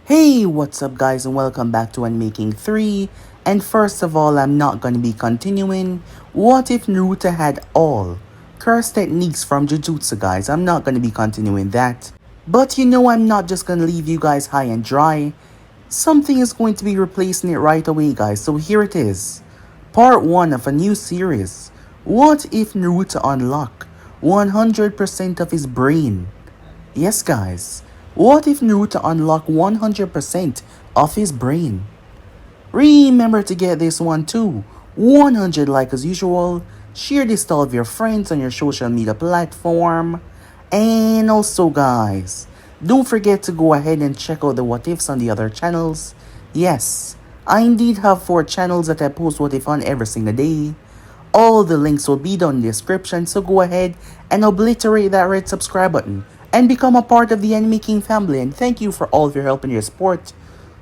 Hey, what's up guys and welcome back to Unmaking 3. And first of all, I'm not going to be continuing. What if Naruto had all curse techniques from Jujutsu, guys? I'm not going to be continuing that. But you know I'm not just going to leave you guys high and dry. Something is going to be replacing it right away, guys. So here it is. Part 1 of a new series. What if Naruto unlocked 100% of his brain? Yes, guys. What if Naruto unlocked 100% of his brain? Remember to get this one too. 100 like as usual. Share this to all of your friends on your social media platform. And also guys, don't forget to go ahead and check out the what ifs on the other channels. Yes, I indeed have 4 channels that I post what if on every single day. All the links will be down in the description, so go ahead and obliterate that red subscribe button and become a part of the Anime King family, and thank you for all of your help and your support.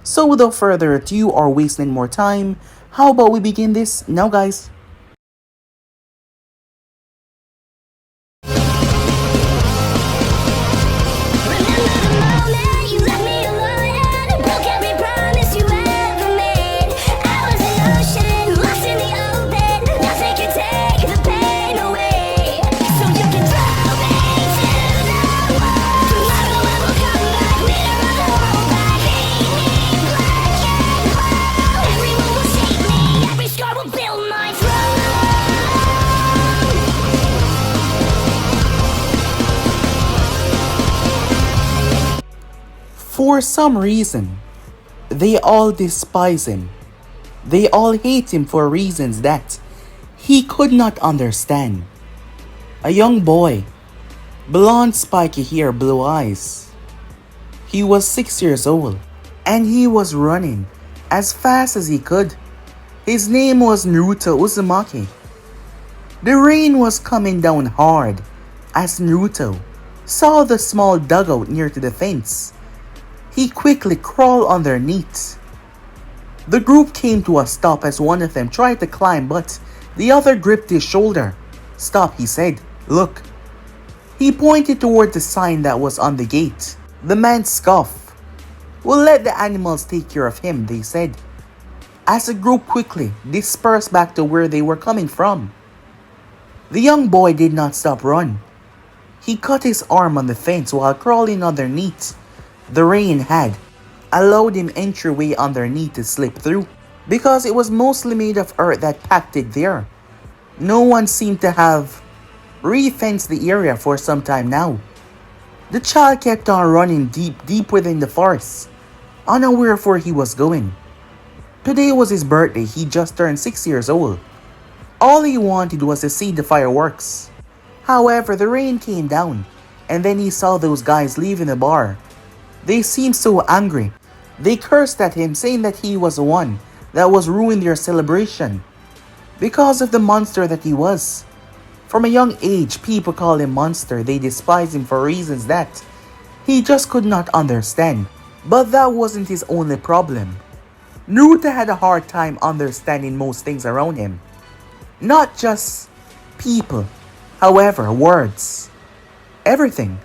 So without further ado or wasting more time, how about we begin this now, guys? For some reason, they all despise him. They all hate him for reasons that he could not understand. A young boy, blonde spiky hair, blue eyes. He was 6 years old and he was running as fast as he could. His name was Naruto Uzumaki. The rain was coming down hard as Naruto saw the small dugout near to the fence. He quickly crawled underneath. The group came to a stop as one of them tried to climb, but the other gripped his shoulder. "Stop," he said. "Look." He pointed toward the sign that was on the gate. The man scoffed. "We'll let the animals take care of him," they said, as the group quickly dispersed back to where they were coming from. The young boy did not stop running. He cut his arm on the fence while crawling underneath. The rain had allowed him entryway underneath to slip through, because it was mostly made of earth that packed it there. No one seemed to have re-fenced the area for some time now. The child kept on running deep within the forest, unaware of where he was going. Today was his birthday. He just turned 6 years old. All he wanted was to see the fireworks. However, the rain came down, and then he saw those guys leaving the bar. They seemed so angry. They cursed at him, saying that he was the one that was ruining their celebration because of the monster that he was. From a young age, people call him monster. They despise him for reasons that he just could not understand. But that wasn't his only problem. Naruto had a hard time understanding most things around him. Not just people, however, words. Everything.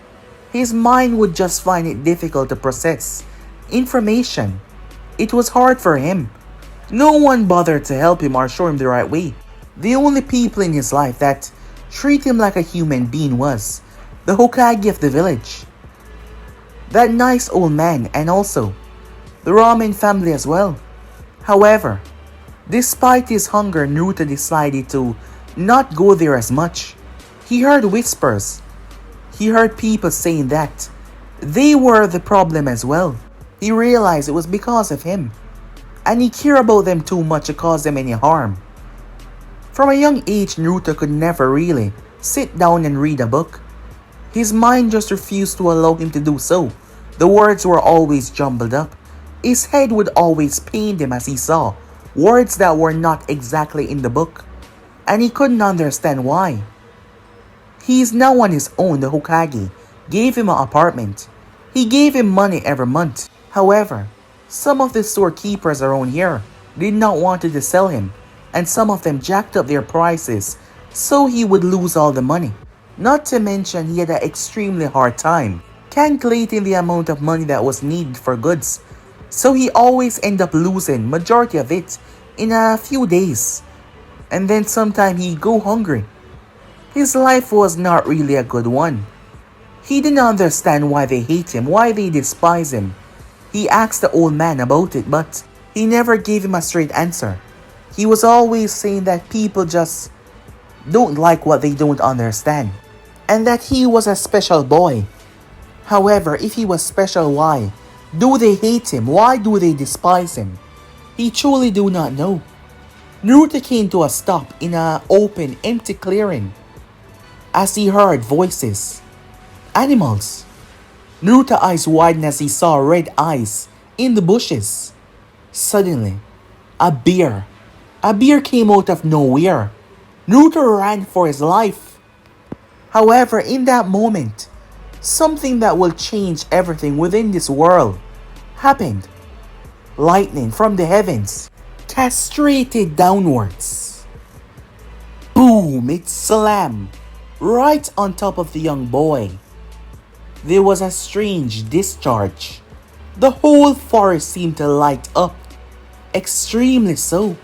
His mind would just find it difficult to process information. It was hard for him. No one bothered to help him or show him the right way. The only people in his life that treat him like a human being was the Hokage of the village, that nice old man, and also the ramen family as well. However, despite his hunger, Naruto decided to not go there as much. He heard whispers. He heard people saying that they were the problem as well. He realized it was because of him, and he cared about them too much to cause them any harm. From a young age, Naruto could never really sit down and read a book. His mind just refused to allow him to do so. The words were always jumbled up. His head would always pain him as he saw words that were not exactly in the book, and he couldn't understand why. He is now on his own. The Hokage gave him an apartment. He gave him money every month. However, some of the storekeepers around here did not want to sell him, and some of them jacked up their prices so he would lose all the money. Not to mention he had an extremely hard time calculating the amount of money that was needed for goods So he always end up losing majority of it in a few days. And then sometime he go hungry. His life was not really a good one. He didn't understand why they hate him, why they despise him. He asked the old man about it, but he never gave him a straight answer. He was always saying that people just don't like what they don't understand, and that he was a special boy. However, if he was special, why do they hate him? Why do they despise him? He truly do not know. Naruto came to a stop in an open, empty clearing as he heard voices. Animals. Naruto's eyes widened as he saw red eyes in the bushes. Suddenly, a bear. A bear came out of nowhere. Naruto ran for his life. However, in that moment, something that will change everything within this world happened. Lightning from the heavens castrated downwards. Boom! It slammed right on top of the young boy. There was a strange discharge. The whole forest seemed to light up, extremely so,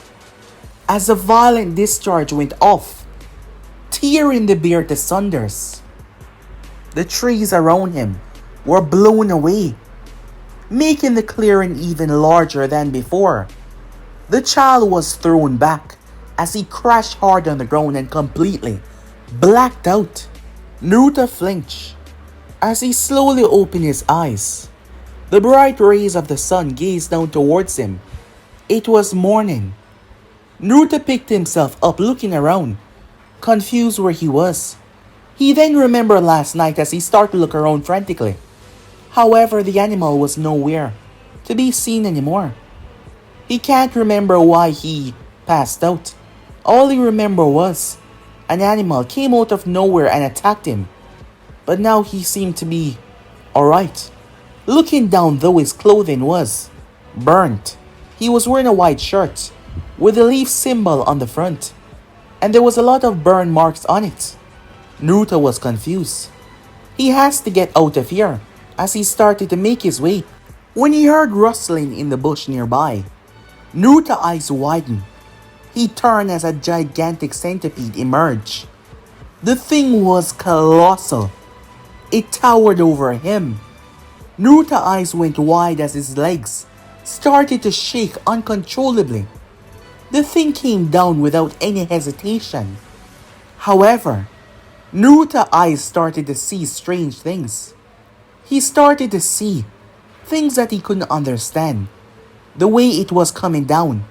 as a violent discharge went off, tearing the bear to sunders. The trees around him were blown away, making the clearing even larger than before. The child was thrown back as he crashed hard on the ground and completely blacked out. Naruto flinched as he slowly opened his eyes. The bright rays of the sun gazed down towards him. It was morning. Naruto picked himself up, looking around, confused where he was. He then remembered last night as he started to look around frantically. However, the animal was nowhere to be seen anymore. He can't remember why he passed out. All he remembered was an animal came out of nowhere and attacked him. But now he seemed to be alright. Looking down though, his clothing was burnt. He was wearing a white shirt with a leaf symbol on the front, and there was a lot of burn marks on it. Naruto was confused. He has to get out of here as he started to make his way when he heard rustling in the bush nearby. Naruto's eyes widened. He turned as a gigantic centipede emerged. The thing was colossal. It towered over him. Naruto's eyes went wide as his legs started to shake uncontrollably. The thing came down without any hesitation. However, Naruto's eyes started to see strange things. He started to see things that he couldn't understand. The way it was coming down,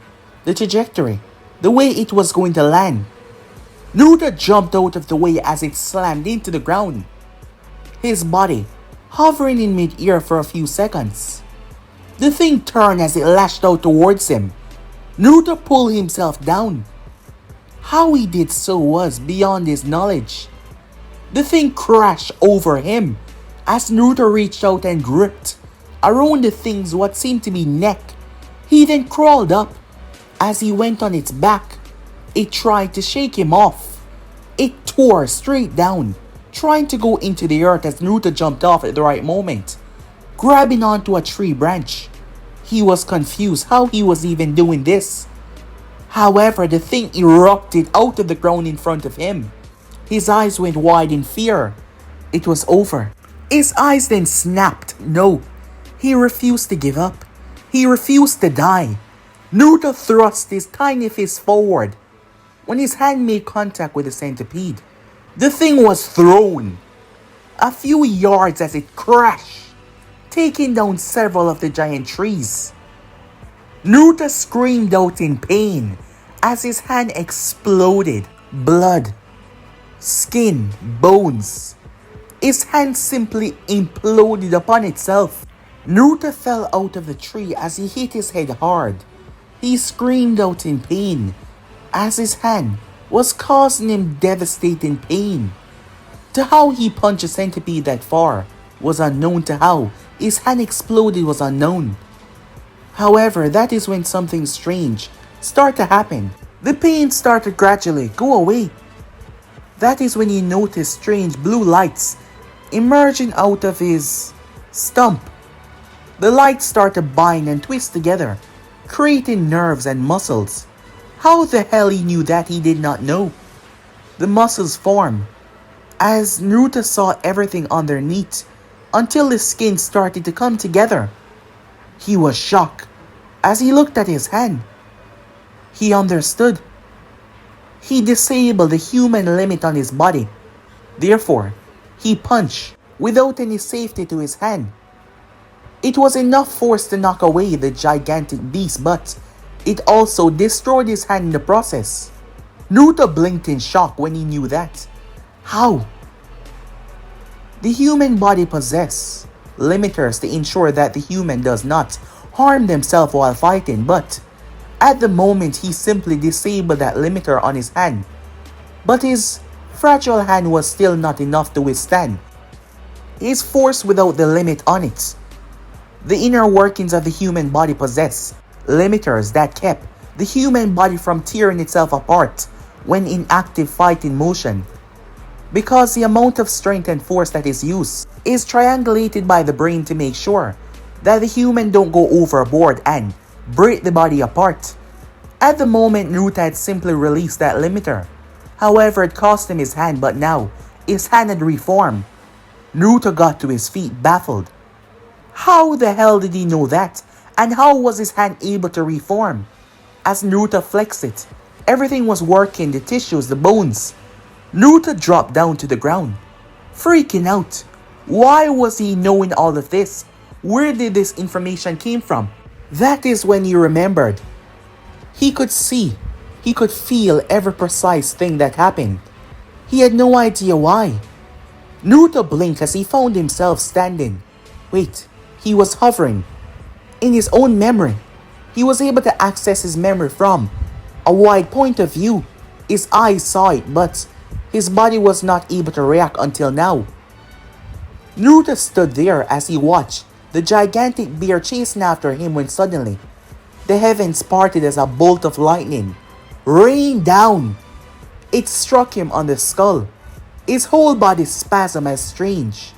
the trajectory, the way it was going to land. Naruto jumped out of the way as it slammed into the ground, his body hovering in mid-air for a few seconds. The thing turned as it lashed out towards him. Naruto pulled himself down. How he did so was beyond his knowledge. The thing crashed over him as Naruto reached out and gripped around the thing's what seemed to be neck. He then crawled up. As he went on its back, it tried to shake him off. It tore straight down, trying to go into the earth as Naruto jumped off at the right moment, grabbing onto a tree branch. He was confused how he was even doing this. However, the thing erupted out of the ground in front of him. His eyes went wide in fear. It was over. His eyes then snapped. No, he refused to give up. He refused to die. Naruto thrust his tiny fist forward. When his hand made contact with the centipede, the thing was thrown a few yards as it crashed, taking down several of the giant trees. Naruto screamed out in pain as his hand exploded. Blood, skin, bones. His hand simply imploded upon itself. Naruto fell out of the tree as he hit his head hard. He screamed out in pain as his hand was causing him devastating pain. To how he punched a centipede that far was unknown. To how his hand exploded was unknown. However, that is when something strange started to happen. The pain started gradually go away. That is when he noticed strange blue lights emerging out of his stump. The lights start to bind and twist together, creating nerves and muscles. How the hell he knew that he did not know. The muscles form as Naruto saw everything underneath until the skin started to come together. He was shocked as he looked at his hand. He understood. He disabled the human limit on his body. Therefore, he punched without any safety to his hand. It was enough force to knock away the gigantic beast, but it also destroyed his hand in the process. Naruto blinked in shock when he knew that. How? The human body possesses limiters to ensure that the human does not harm themselves while fighting, but at the moment he simply disabled that limiter on his hand. But his fragile hand was still not enough to withstand his force without the limit on it. The inner workings of the human body possess limiters that kept the human body from tearing itself apart when in active fighting motion. Because the amount of strength and force that is used is triangulated by the brain to make sure that the human don't go overboard and break the body apart. At the moment, Naruto had simply released that limiter. However, it cost him his hand, but now his hand had reformed. Naruto got to his feet, baffled. How the hell did he know that? And how was his hand able to reform? As Naruto flexed it, everything was working, the tissues, the bones. Naruto dropped down to the ground, freaking out. Why was he knowing all of this? Where did this information came from? That is when he remembered. He could see, he could feel every precise thing that happened. He had no idea why. Naruto blinked as he found himself standing. Wait, he was hovering. In his own memory, he was able to access his memory from a wide point of view. His eyes saw it, but his body was not able to react until now. Naruto stood there as he watched the gigantic bear chasing after him when suddenly the heavens parted as a bolt of lightning rained down. It struck him on the skull. His whole body spasmed as strange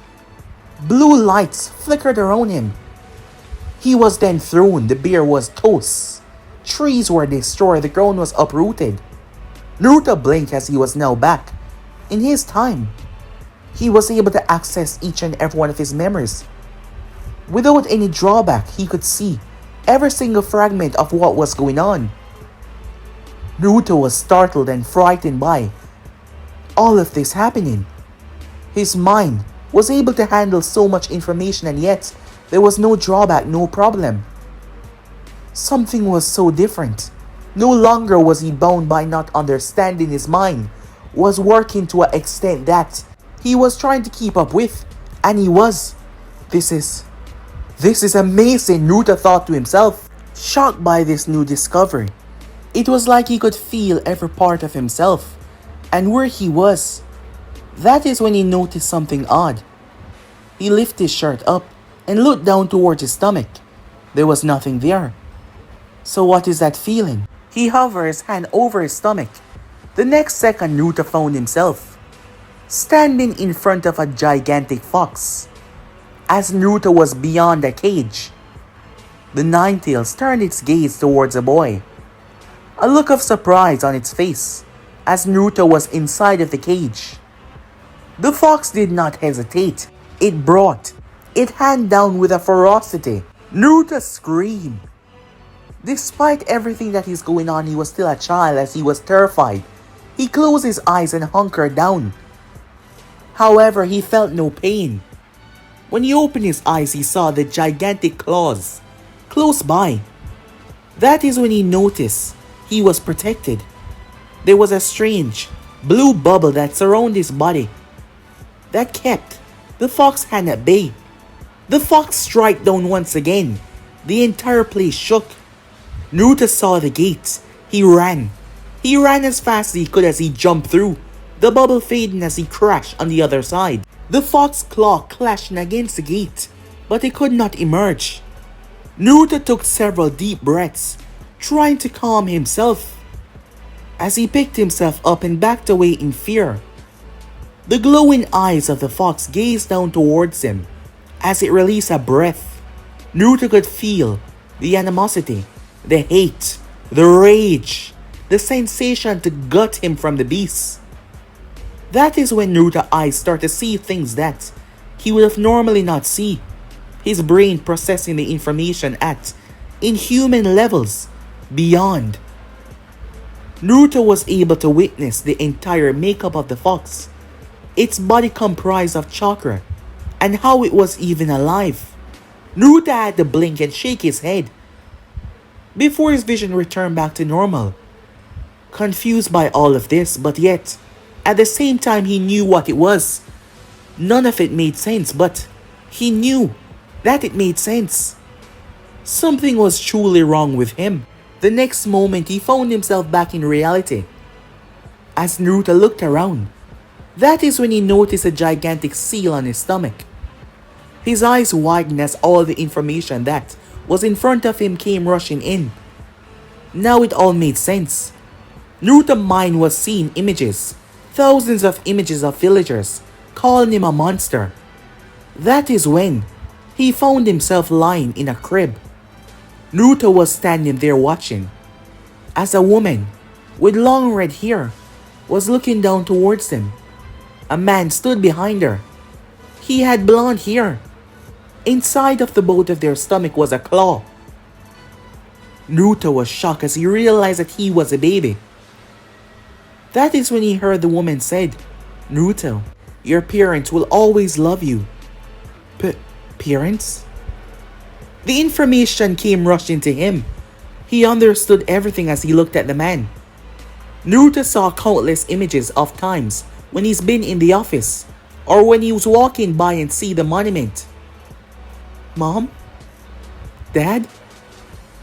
blue lights flickered around him. He was then thrown. The bear was toast. Trees were destroyed. The ground was uprooted. Naruto blinked as he was now back in his time. He was able to access each and every one of his memories. Without any drawback, he could see every single fragment of what was going on. Naruto was startled and frightened by all of this happening. His mind was able to handle so much information, and yet there was no drawback, no problem. Something was so different. No longer was he bound by not understanding. His mind was working to an extent that he was trying to keep up with, and he was. This is amazing, Naruto thought to himself, shocked by this new discovery. It was like he could feel every part of himself and where he was. That is when he noticed something odd. He lifted his shirt up and looked down towards his stomach. There was nothing there. So what is that feeling? He hovered his hand over his stomach. The next second, Naruto found himself standing in front of a gigantic fox. As Naruto was beyond the cage, the Ninetales turned its gaze towards the boy. A look of surprise on its face as Naruto was inside of the cage. The fox did not hesitate. It brought its hand down with a ferocity. Naruto screamed. Despite everything that is going on, he was still a child as he was terrified. He closed his eyes and hunkered down. However, he felt no pain. When he opened his eyes, he saw the gigantic claws close by. That is when he noticed he was protected. There was a strange blue bubble that surrounded his body that kept the fox hand at bay. The fox struck down once again. The entire place shook. Naruto saw the gates. He ran. He ran as fast as he could as he jumped through, the bubble fading as he crashed on the other side. The fox claw clashing against the gate, but he could not emerge. Naruto took several deep breaths, trying to calm himself. As he picked himself up and backed away in fear, the glowing eyes of the fox gazed down towards him as it released a breath. Naruto could feel the animosity, the hate, the rage, the sensation to gut him from the beast. That is when Naruto's eyes start to see things that he would have normally not see. His brain processing the information at inhuman levels beyond. Naruto was able to witness the entire makeup of the fox, its body comprised of chakra, and how it was even alive. Naruto had to blink and shake his head before his vision returned back to normal. Confused by all of this, but yet, at the same time he knew what it was. None of it made sense, but he knew that it made sense. Something was truly wrong with him. The next moment he found himself back in reality. As Naruto looked around, that is when he noticed a gigantic seal on his stomach. His eyes widened as all the information that was in front of him came rushing in. Now it all made sense. Naruto's mind was seeing images, thousands of images of villagers calling him a monster. That is when he found himself lying in a crib. Naruto was standing there watching, as a woman with long red hair was looking down towards him. A man stood behind her. He had blonde hair. Inside of the both of their stomach was a claw. Naruto was shocked as he realized that he was a baby. That is when he heard the woman said, "Naruto, your parents will always love you." Parents? The information came rushing to him. He understood everything as he looked at the man. Naruto saw countless images of times when he's been in the office, or when he was walking by and see the monument. "Mom? Dad?"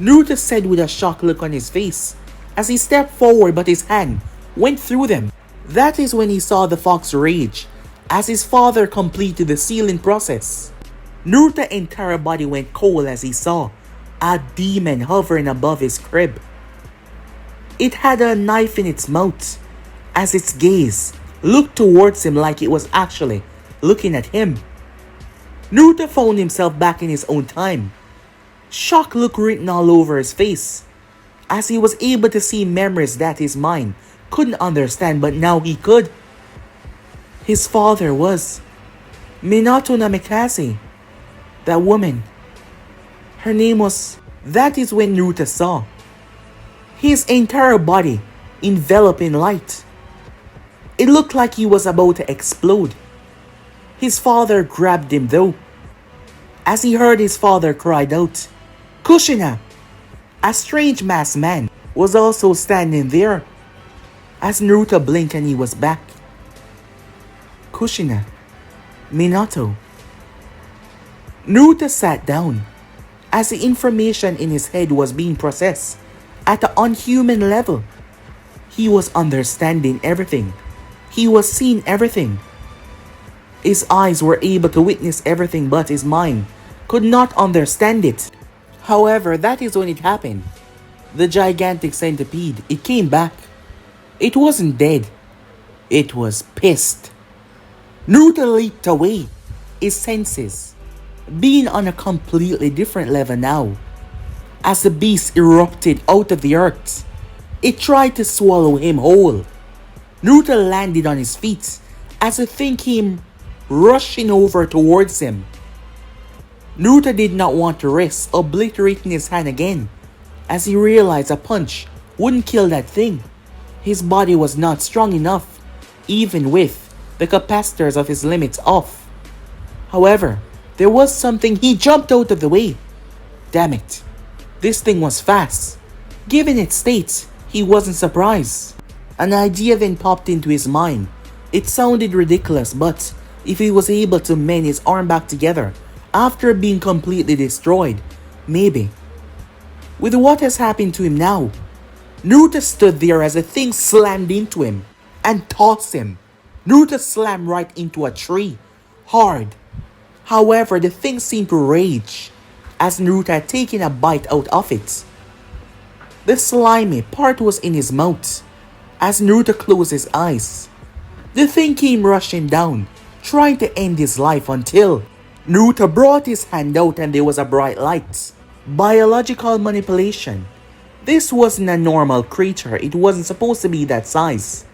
Naruto said with a shocked look on his face as he stepped forward, but his hand went through them. That is when he saw the fox rage as his father completed the sealing process. Naruto's entire body went cold as he saw a demon hovering above his crib. It had a knife in its mouth as its gaze looked towards him like it was actually looking at him. Naruto found himself back in his own time. Shock looked written all over his face as he was able to see memories that his mind couldn't understand, but now he could. His father was Minato Namikaze. That woman. Her name was... That is when Naruto saw his entire body enveloped in light. It looked like he was about to explode. His father grabbed him though. As he heard his father cried out, "Kushina!" A strange masked man was also standing there. As Naruto blinked and he was back. "Kushina. Minato." Naruto sat down as the information in his head was being processed at an unhuman level. He was understanding everything. He was seeing everything. His eyes were able to witness everything, but his mind could not understand it. However, that is when it happened. The gigantic centipede, it came back. It wasn't dead. It was pissed. Naruto leaped away, his senses being on a completely different level now. As the beast erupted out of the earth, it tried to swallow him whole. Naruto landed on his feet as the thing came rushing over towards him. Naruto did not want to risk obliterating his hand again, as he realized a punch wouldn't kill that thing. His body was not strong enough, even with the capacitors of his limits off. However, there was something. He jumped out of the way. Damn it. This thing was fast. Given its state, he wasn't surprised. An idea then popped into his mind. It sounded ridiculous, but if he was able to mend his arm back together after being completely destroyed, maybe. With what has happened to him now, Naruto stood there as the thing slammed into him and tossed him. Naruto slammed right into a tree, hard. However, the thing seemed to rage as Naruto had taken a bite out of it. The slimy part was in his mouth. As Naruto closed his eyes, the thing came rushing down, trying to end his life until Naruto brought his hand out and there was a bright light. Biological manipulation. This wasn't a normal creature, it wasn't supposed to be that size.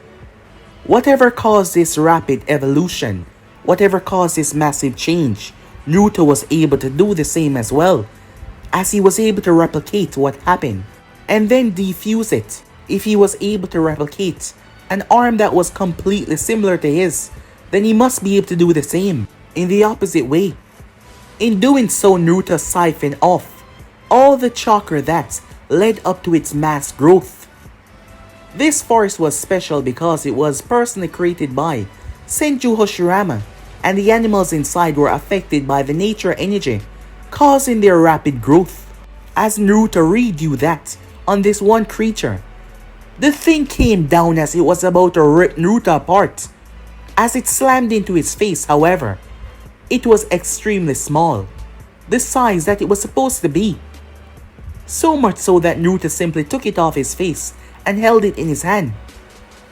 Whatever caused this rapid evolution, whatever caused this massive change, Naruto was able to do the same as well, as he was able to replicate what happened, and then defuse it. If he was able to replicate an arm that was completely similar to his, then he must be able to do the same, in the opposite way. In doing so, Naruto siphoned off all the chakra that led up to its mass growth. This forest was special because it was personally created by Senju Hoshirama, and the animals inside were affected by the nature energy, causing their rapid growth. As Naruto reviewed that on this one creature, the thing came down as it was about to rip Naruto apart. As it slammed into his face, however, it was extremely small, the size that it was supposed to be. So much so that Naruto simply took it off his face and held it in his hand.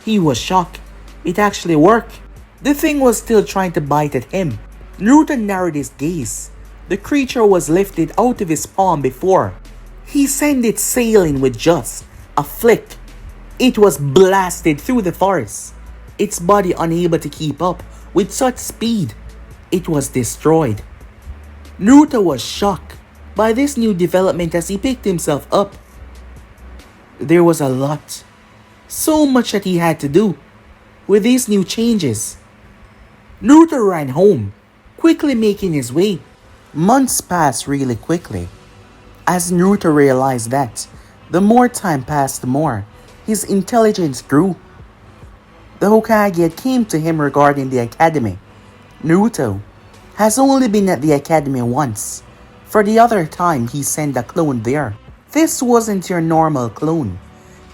He was shocked. It actually worked. The thing was still trying to bite at him. Naruto narrowed his gaze. The creature was lifted out of his palm before he sent it sailing with just a flick. It was blasted through the forest, its body unable to keep up with such speed. It was destroyed. Naruto was shocked by this new development as he picked himself up. There was a lot, so much that he had to do with these new changes. Naruto ran home, quickly making his way. Months passed really quickly, as Naruto realized that the more time passed, the more his intelligence grew. The Hokage came to him regarding the academy. Naruto has only been at the academy once. For the other time, he sent a clone there. This wasn't your normal clone.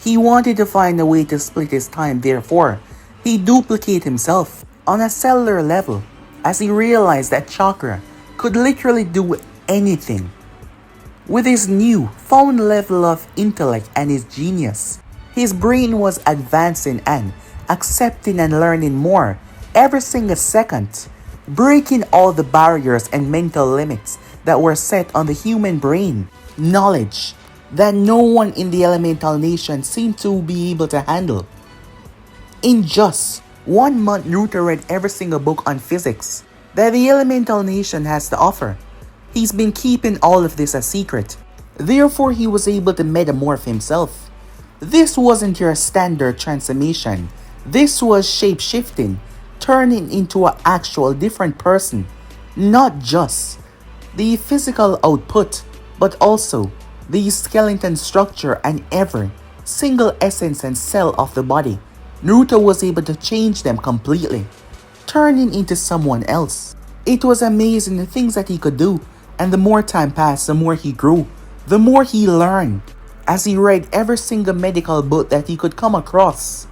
He wanted to find a way to split his time, therefore, he duplicated himself on a cellular level as he realized that chakra could literally do anything. With his new found level of intellect and his genius, his brain was advancing and accepting and learning more every single second, breaking all the barriers and mental limits that were set on the human brain. Knowledge that no one in the elemental nation seemed to be able to handle. In just 1 month, Naruto read every single book on physics that the elemental nation has to offer. He's been keeping all of this a secret. Therefore, he was able to metamorph himself. This wasn't your standard transformation. This was shape-shifting, turning into an actual different person. Not just the physical output, but also the skeleton structure and every single essence and cell of the body. Naruto was able to change them completely, turning into someone else. It was amazing the things that he could do, and the more time passed, the more he grew, the more he learned. As he read every single medical book that he could come across,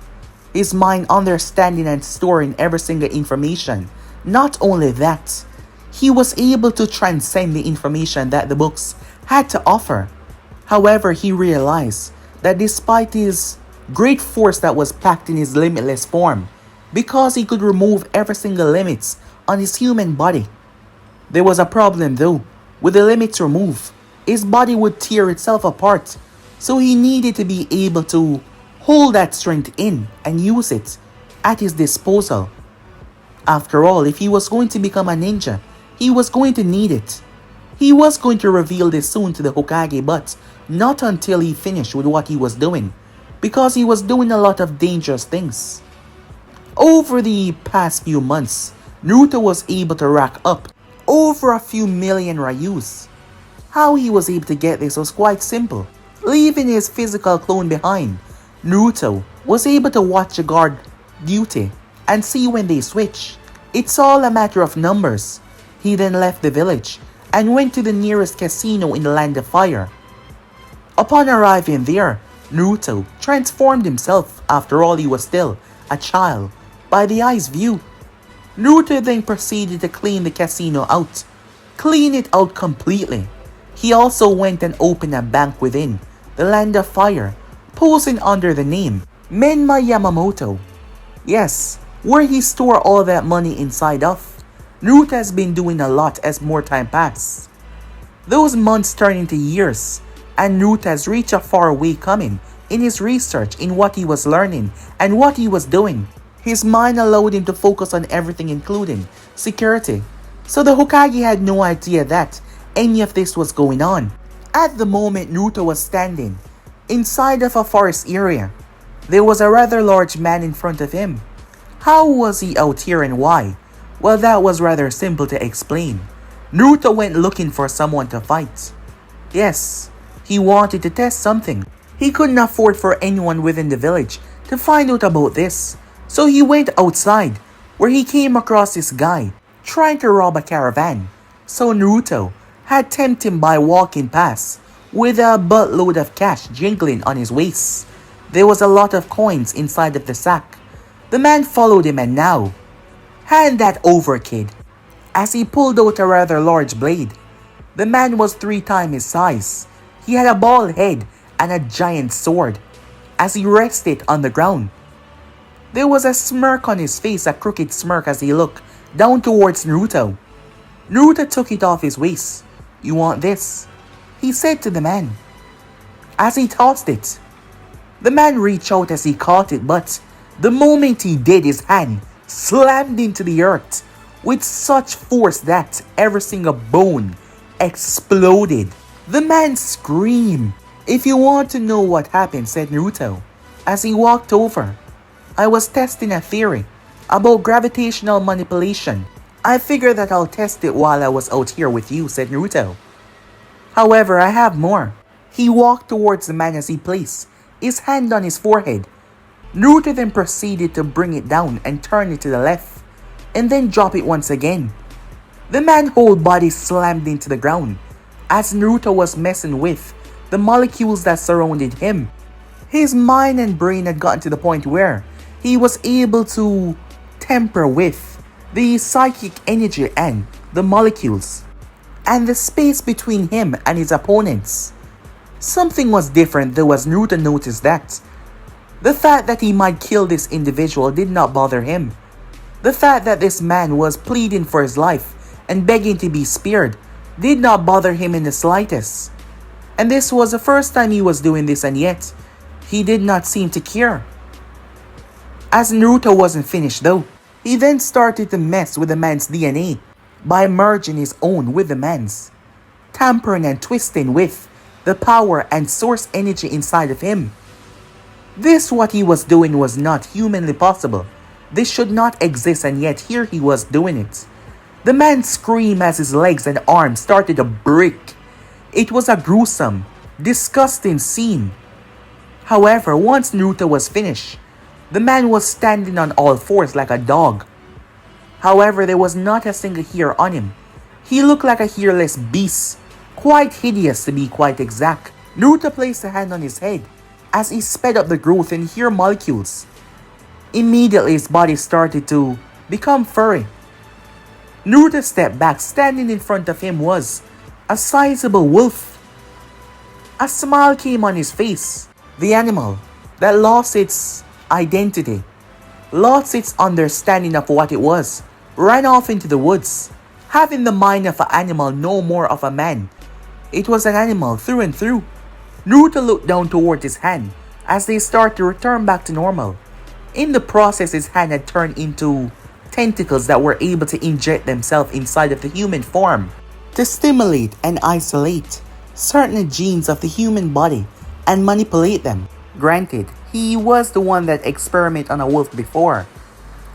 his mind understanding and storing every single information. Not only that, he was able to transcend the information that the books had to offer. However, he realized that despite his great force that was packed in his limitless form, because he could remove every single limits on his human body, there was a problem though. With the limits removed, his body would tear itself apart, so he needed to be able to hold that strength in and use it at his disposal. After all, if he was going to become a ninja, he was going to need it. He was going to reveal this soon to the Hokage, but not until he finished with what he was doing, because he was doing a lot of dangerous things. Over the past few months, Naruto was able to rack up over a few million Ryus. How he was able to get this was quite simple. Leaving his physical clone behind, Naruto was able to watch a guard duty and see when they switch. It's all a matter of numbers. He then left the village and went to the nearest casino in the Land of Fire. Upon arriving there, Naruto transformed himself. After all, he was still a child by the eye's view. Naruto then proceeded to clean the casino out. Clean it out completely. He also went and opened a bank within the Land of Fire, posing under the name Menma Yamamoto. Yes, where he stored all that money inside of. Naruto has been doing a lot as more time passes. Those months turn into years, and Naruto has reached a far way coming in his research in what he was learning and what he was doing. His mind allowed him to focus on everything including security. So the Hokage had no idea that any of this was going on. At the moment Naruto was standing inside of a forest area, there was a rather large man in front of him. How was he out here and why? Well, that was rather simple to explain. Naruto went looking for someone to fight. Yes, he wanted to test something. He couldn't afford for anyone within the village to find out about this. So he went outside, where he came across this guy trying to rob a caravan. So Naruto had tempted him by walking past with a buttload of cash jingling on his waist. There was a lot of coins inside of the sack. The man followed him and now, hand that over, kid. As he pulled out a rather large blade. The man was 3 times his size. He had a bald head and a giant sword. As he rested on the ground, there was a smirk on his face, a crooked smirk as he looked down towards Naruto. Naruto took it off his waist. "You want this?" he said to the man. As he tossed it, the man reached out as he caught it, but the moment he did, his hand slammed into the earth with such force that every single bone exploded. The man screamed. "If you want to know what happened," said Naruto, as he walked over, "I was testing a theory about gravitational manipulation. I figured that I'll test it while I was out here with you," said Naruto. "However, I have more." He walked towards the man as he placed his hand on his forehead. Naruto then proceeded to bring it down and turn it to the left, and then drop it once again. The man's whole body slammed into the ground as Naruto was messing with the molecules that surrounded him. His mind and brain had gotten to the point where he was able to temper with the psychic energy and the molecules, and the space between him and his opponents. Something was different though as Naruto noticed that. The fact that he might kill this individual did not bother him. The fact that this man was pleading for his life and begging to be spared did not bother him in the slightest. And this was the first time he was doing this, and yet he did not seem to care. As Naruto wasn't finished though, he then started to mess with the man's DNA by merging his own with the man's, tampering and twisting with the power and source energy inside of him. This what he was doing was not humanly possible. This should not exist, and yet here he was doing it. The man screamed as his legs and arms started to break. It was a gruesome, disgusting scene. However, once Naruto was finished, the man was standing on all fours like a dog. However, there was not a single hair on him. He looked like a hairless beast, quite hideous to be quite exact. Naruto placed a hand on his head as he sped up the growth in hair molecules. Immediately his body started to become furry. Naruto stepped back. Standing in front of him was a sizable wolf. A smile came on his face. The animal that lost its identity, lost its understanding of what it was, ran off into the woods, having the mind of an animal, no more of a man. It was an animal through and through. Naruto looked down towards his hand as they started to return back to normal. In the process, his hand had turned into tentacles that were able to inject themselves inside of the human form to stimulate and isolate certain genes of the human body and manipulate them. Granted, he was the one that experimented on a wolf before,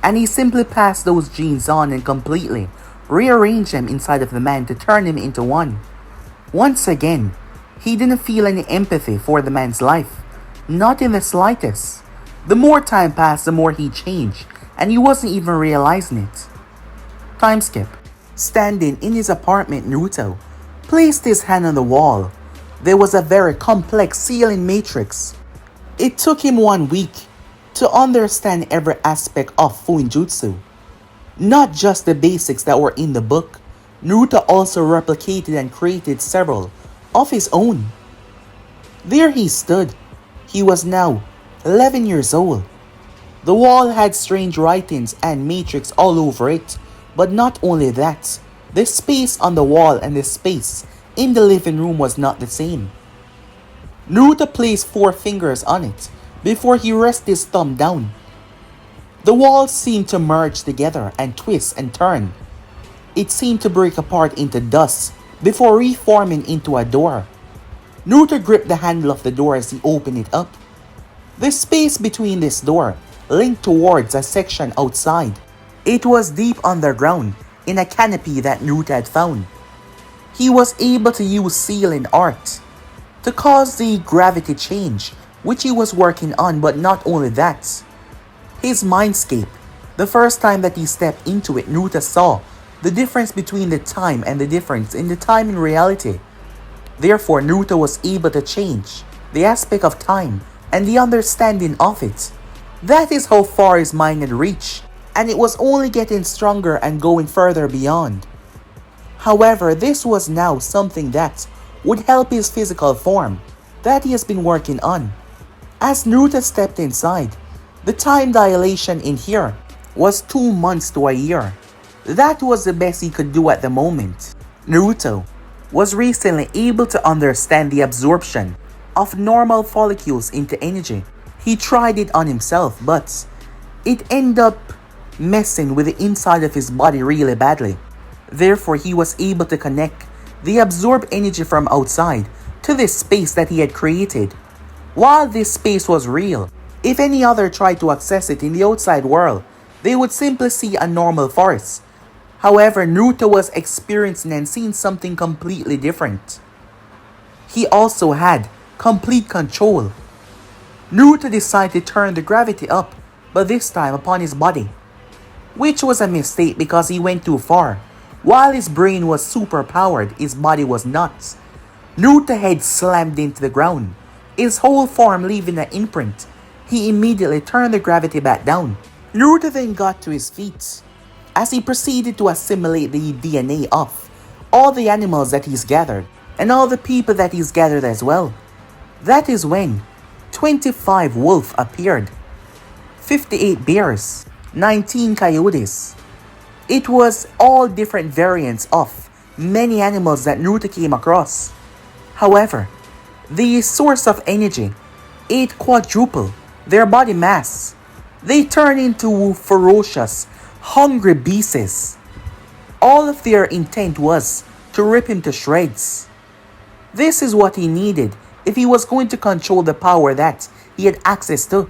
and he simply passed those genes on and completely rearranged them inside of the man to turn him into one. Once again, he didn't feel any empathy for the man's life, not in the slightest. The more time passed, the more he changed, and he wasn't even realizing it. Time skip. Standing in his apartment, Naruto placed his hand on the wall. There was a very complex ceiling matrix. It took him 1 week to understand every aspect of Fuinjutsu. Not just the basics that were in the book. Naruto also replicated and created several of his own. There he stood. He was now 11 years old. The wall had strange writings and matrix all over it, But not only that, the space on the wall and the space in the living room was not the same. Naruto placed 4 fingers on it before he rested his thumb down. The walls seemed to merge together and twist and turn. It seemed to break apart into dust before reforming into a door. Naruto gripped the handle of the door as he opened it up. The space between this door linked towards a section outside. It was deep underground in a canopy that Naruto had found. He was able to use sealing art to cause the gravity change, which he was working on, but not only that. His mindscape, the first time that he stepped into it, Naruto saw the difference between the time and the difference in the time in reality. Therefore, Naruto was able to change the aspect of time and the understanding of it. That is how far his mind had reached, and it was only getting stronger and going further beyond. However, this was now something that would help his physical form that he has been working on. As Naruto stepped inside, the time dilation in here was 2 months to a year. That was the best he could do at the moment. Naruto was recently able to understand the absorption of normal follicles into energy. He tried it on himself, but it ended up messing with the inside of his body really badly. Therefore, he was able to connect the absorbed energy from outside to this space that he had created. While this space was real, if any other tried to access it in the outside world, they would simply see a normal forest. However, Naruto was experiencing and seeing something completely different. He also had complete control. Naruto decided to turn the gravity up, but this time upon his body, which was a mistake because he went too far. While his brain was super powered, his body was not. Naruto's head slammed into the ground, his whole form leaving an imprint. He immediately turned the gravity back down. Naruto then got to his feet as he proceeded to assimilate the DNA of all the animals that he's gathered and all the people that he's gathered as well. That is when 25 wolves appeared, 58 bears, 19 coyotes. It was all different variants of many animals that Naruto came across. However, the source of energy, it quadrupled their body mass. They turned into ferocious, hungry beasts. All of their intent was to rip him to shreds. This is what he needed if he was going to control the power that he had access to.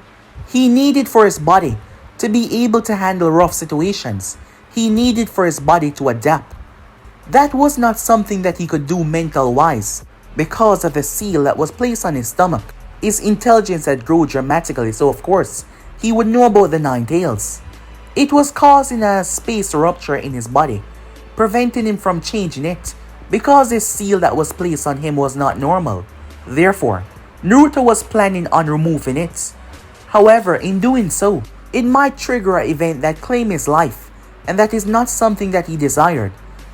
He needed for his body to be able to handle rough situations. He needed for his body to adapt. That was not something that he could do mental-wise because of the seal that was placed on his stomach. His intelligence had grown dramatically, so of course, he would know about the 9 tails. It was causing a space rupture in his body, preventing him from changing it because this seal that was placed on him was not normal. Therefore, Naruto was planning on removing it. However, in doing so, it might trigger an event that claimed his life, and that is not something that he desired.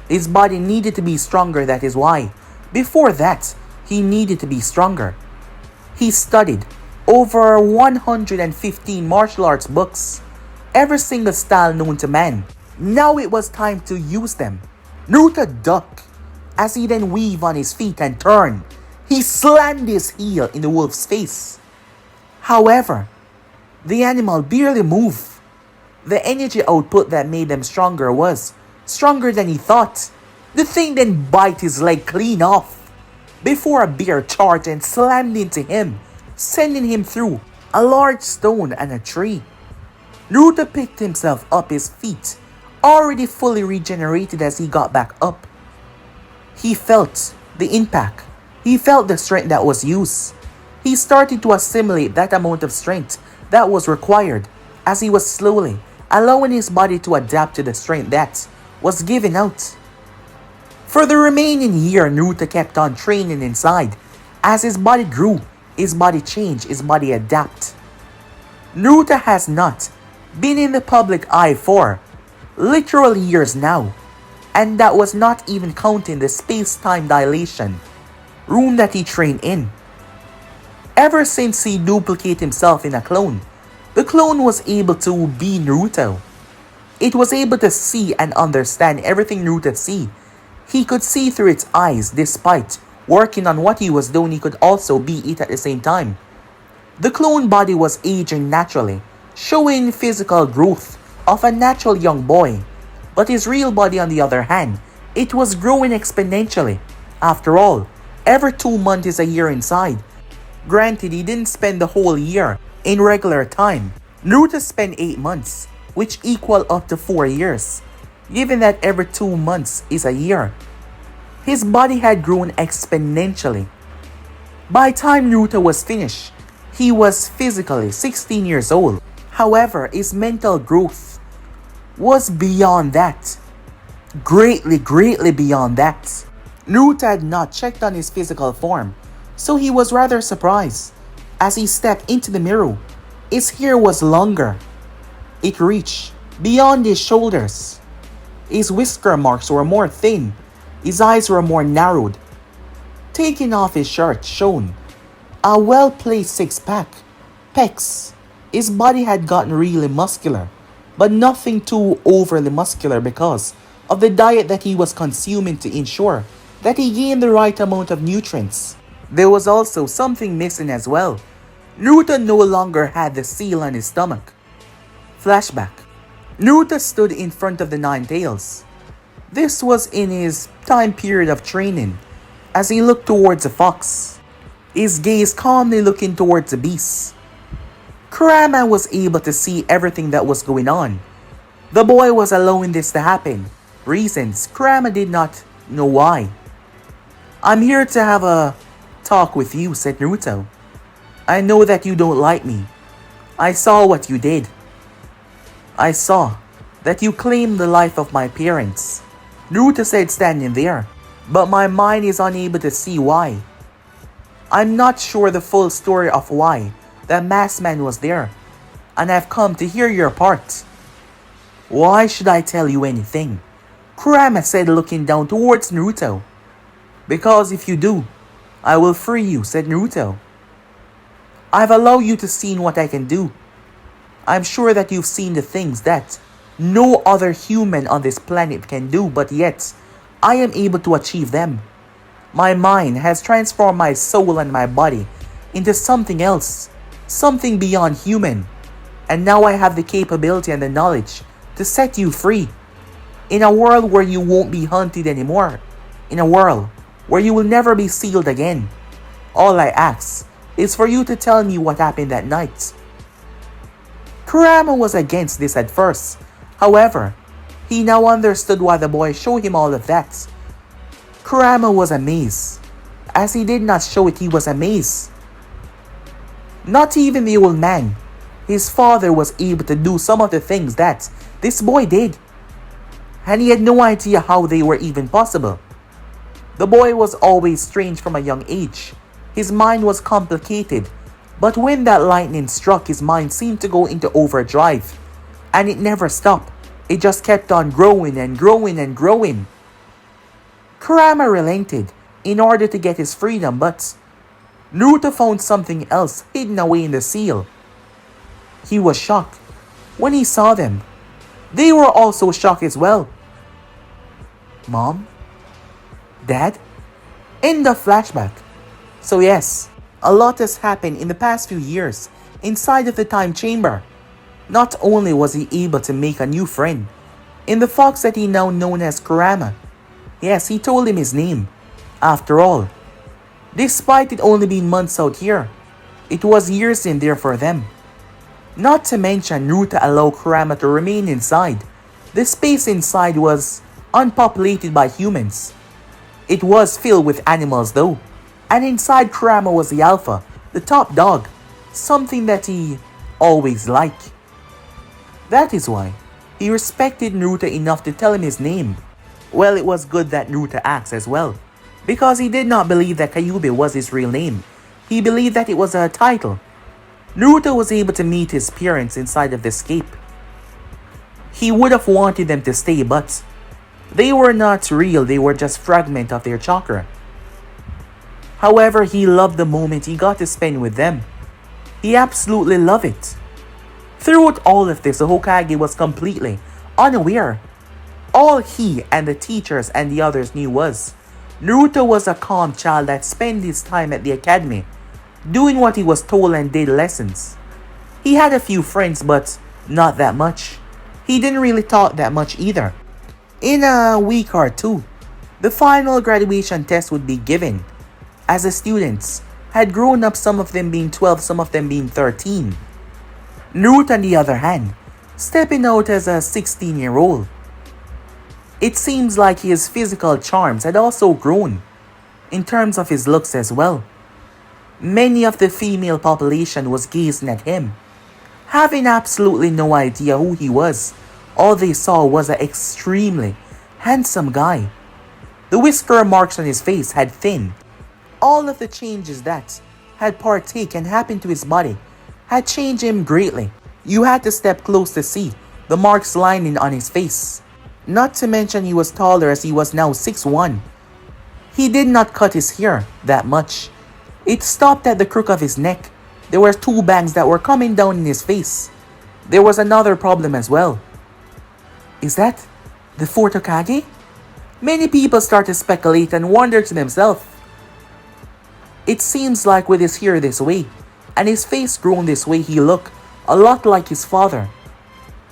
His body needed to be stronger, that is why. Before that, he needed to be stronger. He studied over 115 martial arts books, every single style known to man. Now it was time to use them. Naruto ducked as he then weaved on his feet and turned. He slammed his heel in the wolf's face. However, the animal barely moved. The energy output that made them stronger was stronger than he thought. The thing then bit his leg clean off before a bear charged and slammed into him, sending him through a large stone and a tree. Naruto picked himself up, his feet already fully regenerated as he got back up. He felt the impact. He felt the strength that was used. He started to assimilate that amount of strength that was required as he was slowly allowing his body to adapt to the strength that was given out. For the remaining year, Naruto kept on training inside. As his body grew, his body changed, his body adapted. Naruto has not been in the public eye for literal years now, and that was not even counting the space-time dilation room that he trained in. Ever since he duplicated himself in a clone, the clone was able to be Naruto. It was able to see and understand everything Naruto see. He could see through its eyes despite working on what he was doing. He could also be it at the same time. The clone body was aging naturally, showing physical growth of a natural young boy. But his real body on the other hand, it was growing exponentially. After all, every 2 months is a year inside. Granted, he didn't spend the whole year in regular time. Naruto spent 8 months, which equal up to 4 years. Given that every 2 months is a year, his body had grown exponentially. By the time Naruto was finished, he was physically 16 years old. However, his mental growth was beyond that. Greatly beyond that. Naruto had not checked on his physical form, so he was rather surprised. As he stepped into the mirror, his hair was longer. It reached beyond his shoulders. His whisker marks were more thin. His eyes were more narrowed. Taking off his shirt showed a well-placed six-pack. Pecs. His body had gotten really muscular, but nothing too overly muscular because of the diet that he was consuming to ensure that he gained the right amount of nutrients. There was also something missing as well. Naruto no longer had the seal on his stomach. Flashback. Naruto stood in front of the Nine Tails. This was in his time period of training, as he looked towards the fox, his gaze calmly looking towards the beast. Kurama was able to see everything that was going on. The boy was allowing this to happen. Reasons Kurama did not know why. "I'm here to have a talk with you," said Naruto. "I know that you don't like me. I saw what you did. I saw that you claimed the life of my parents," Naruto said standing there. "But my mind is unable to see why. I'm not sure the full story of why that masked man was there, and I've come to hear your part." "Why should I tell you anything?" Kurama said, looking down towards Naruto. "Because if you do, I will free you," said Naruto. "I've allowed you to see what I can do. I'm sure that you've seen the things that no other human on this planet can do, but yet I am able to achieve them. My mind has transformed my soul and my body into something else, something beyond human. And now I have the capability and the knowledge to set you free. In a world where you won't be hunted anymore. In a world where you will never be sealed again. All I ask is for you to tell me what happened that night." Kurama was against this at first. However, he now understood why the boy showed him all of that. Kurama was amazed. As he did not show it, he was amazed. Not even the old man, his father, was able to do some of the things that this boy did. And he had no idea how they were even possible. The boy was always strange from a young age. His mind was complicated. But when that lightning struck, his mind seemed to go into overdrive. And it never stopped. It just kept on growing and growing and growing. Kurama relented in order to get his freedom, but Naruto found something else hidden away in the seal. He was shocked when he saw them. They were also shocked as well. "Mom? Dad?" End of flashback. So yes, a lot has happened in the past few years inside of the time chamber. Not only was he able to make a new friend in the fox that he now known as Kurama. Yes, he told him his name. After all, despite it only being months out here, it was years in there for them. Not to mention Naruto allowed Kurama to remain inside. The space inside was unpopulated by humans. It was filled with animals though. And inside Kurama was the alpha, the top dog, something that he always liked. That is why he respected Naruto enough to tell him his name. Well, it was good that Naruto asked as well, because he did not believe that Kyuubi was his real name. He believed that it was a title. Naruto was able to meet his parents inside of the escape. He would have wanted them to stay, but they were not real, they were just fragments of their chakra. However, he loved the moment he got to spend with them. He absolutely loved it. Throughout all of this, the Hokage was completely unaware. All he and the teachers and the others knew was Naruto was a calm child that spent his time at the academy, doing what he was told and did lessons. He had a few friends, but not that much. He didn't really talk that much either. In a week or two, the final graduation test would be given, as the students had grown up, some of them being 12, some of them being 13. Naruto, on the other hand, stepping out as a 16-year-old. It seems like his physical charms had also grown, in terms of his looks as well. Many of the female population was gazing at him, having absolutely no idea who he was. All they saw was an extremely handsome guy. The whisker marks on his face had thinned. All of the changes that had partaken happened to his body had changed him greatly. You had to step close to see the marks lining on his face. Not to mention he was taller, as he was now 6'1". He did not cut his hair that much. It stopped at the crook of his neck. There were 2 bangs that were coming down in his face. There was another problem as well. Is that the fourth Hokage? Many people start to speculate and wonder to themselves. It seems like with his hair this way, and his face grown this way, he looked a lot like his father.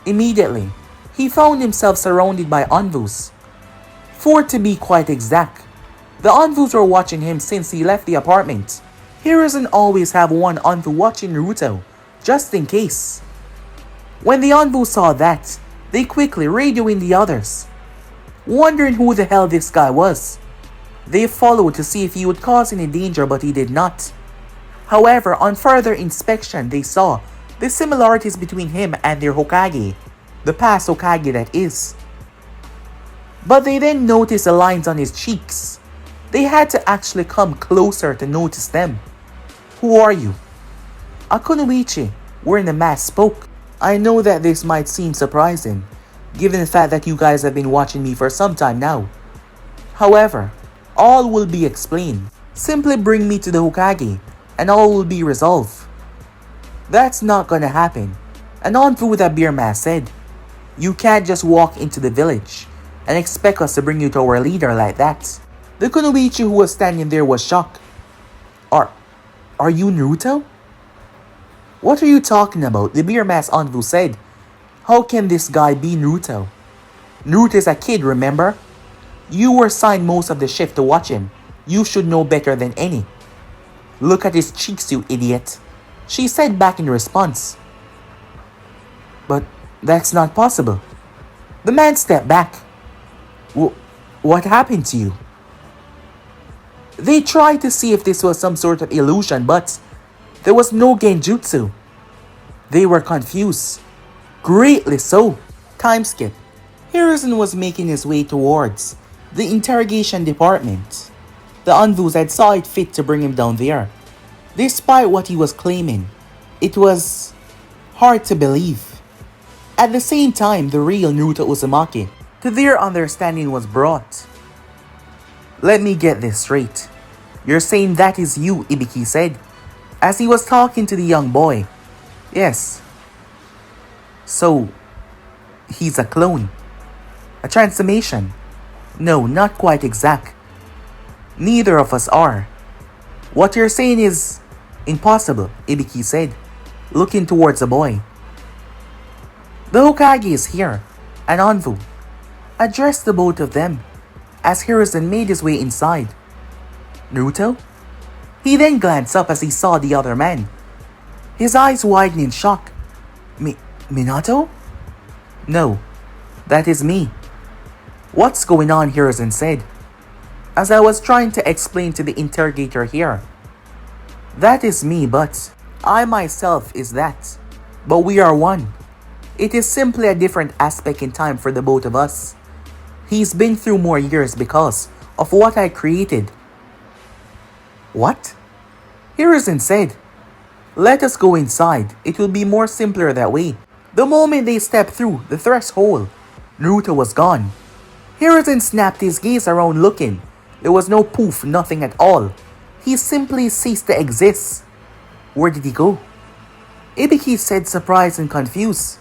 Immediately, he found himself surrounded by Anvus. 4 to be quite exact. The Anvus were watching him since he left the apartment. Hiruzen always have one Anvu watching Naruto, just in case. When the Anvus saw that, they quickly radioed the others, wondering who the hell this guy was. They followed to see if he would cause any danger, but he did not. However, on further inspection, they saw the similarities between him and their Hokage, the past Hokage that is. But they then noticed the lines on his cheeks. They had to actually come closer to notice them. Who are you? Akunoichi, wearing the mask, spoke. I know that this might seem surprising, given the fact that you guys have been watching me for some time now. However, all will be explained. Simply bring me to the Hokage, and all will be resolved. That's not gonna happen. An Anvu with a beer mask said, you can't just walk into the village and expect us to bring you to our leader like that. The Kunoichi who was standing there was shocked. Are you Naruto? What are you talking about? The beer mask Anvu said. How can this guy be Naruto? Naruto is a kid, remember? You were assigned most of the shift to watch him. You should know better than any. Look at his cheeks, you idiot, she said back in response. But that's not possible. The man stepped back. What happened to you? They tried to see if this was some sort of illusion, but there was no genjutsu. They were confused. Greatly so. Time skip. Hiruzen was making his way towards the interrogation department. The Anvus had saw it fit to bring him down there. Despite what he was claiming, it was hard to believe. At the same time, the real Naruto Uzumaki, to their understanding, was brought. Let me get this straight. You're saying that is you, Ibiki said, as he was talking to the young boy. Yes. So, he's a clone. A transformation. No, not quite exact. Neither of us are. What you're saying is impossible, Ibiki said, looking towards the boy. The Hokage is here, and Anvu addressed the both of them as Hiruzen made his way inside. Naruto? He then glanced up as he saw the other man, his eyes widened in shock. Minato? No, that is me. What's going on? Hiruzen said, as I was trying to explain to the interrogator here. That is me, but I myself is that. But we are one. It is simply a different aspect in time for the both of us. He's been through more years because of what I created. What? Hiruzen said, let us go inside. It will be more simpler that way. The moment they stepped through the threshold, Naruto was gone. Hiruzen snapped his gaze around looking. There was no poof, nothing at all. He simply ceased to exist. Where did he go? Ibiki said, surprised and confused.